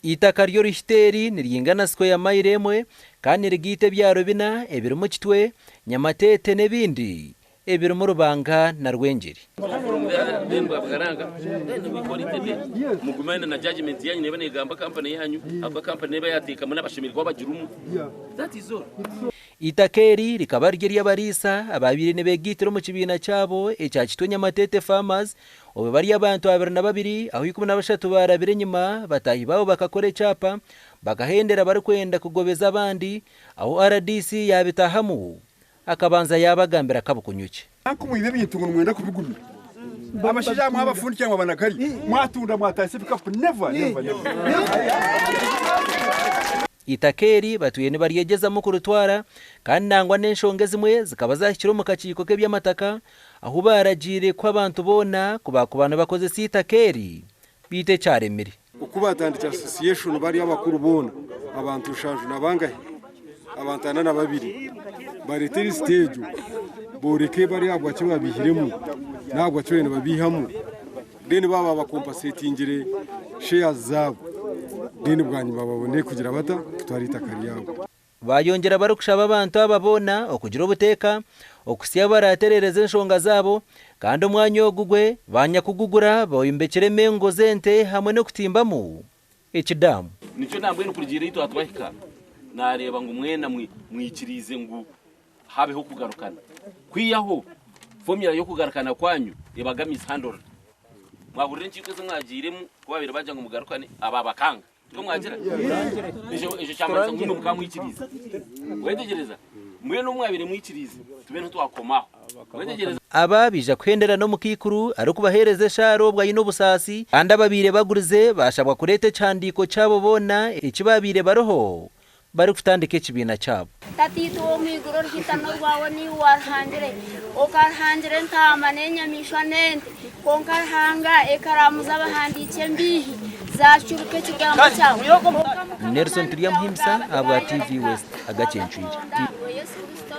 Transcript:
Eitaka ry'oruhita niryingana square mile emwe kandi rigite byaro bina ebiri mu Kitwe Nyamateete n'ebindi ebiri mu Rubanga na Rwengeri. Mugumana na judgment yanyu neba negamba company yanyu aba company neba yatika muna bashimirwa bagirumu. That is all. Eitaka rikaba ry'abarisa ababiri nebegitiro mu kibina cyabo ekya Kitwe Nyamateete farmers obe bari abantu 22 aho 13 barabire nyuma batahi babo bakakore cyapa bagahendera bari kwenda kugobeza abandi aho RDC yabitahamu akabanza yabagambira kabukunyuke akumuyibe bintu ngo mwenda kubigumira abashija mu abafundi cyangwa banakari mwatunda mwatase pikapu never. Eitaka batuye ne bariyegeza mu kurutwara kandi nangwa n'enshonge zimwe zikaba zakiro mu kaciko ke by'amataka aho baragire kwa abantu bona kubakubana bakoze Eitaka bite cyaremire ukubatandika association bari abakuru bona abantu shanje nabangahe abantu 42 bari teri stage boreke bari abwa cyo babihiremu nagwa cyo ne babihamu deni baba bakompensatingire shares zabo deni bwanyima babone kugira bata tutwari Eitaka yabo bayongera bari kushaba abantu ababona okugira obuteka okusiya baraterereza enshonga zabo kandi omwanya ogugwe banya kugugura boyimbekere mengo zente hamwe no kutimbamu ekidamu Nico nambwe no kugira ito atwahika nareba ngo mwena mwikirize ngo habeho kugarukana kwiyaho formula yo kugarukana kwanyu ebaga mishandle mwahurire nchikwe mwagiremu kubabira baje ngo mugarukane ababakanga mwagira ejo cyamara ngo mukamwikiriza wetegereza mwe no mwabire mwikirize tubene twakomaho wetegereza aba bija kwendera no mukikuru ari kubahereze sharo bwa yino busasi kandi ababire bagurize bashabwa kurete cyandiko cyabo bona ikibabire baroho bari kutandika ekibina cyabo tatito migoro hitano rwawe ni warhandire okarhandire ntamanenya mishwanente konkarhanga ekaramu z'abahandike mbihi zachuruke kigambo cyabo Nelson Tuliamhimsa aba TV West agacenchwire Yesu Kristo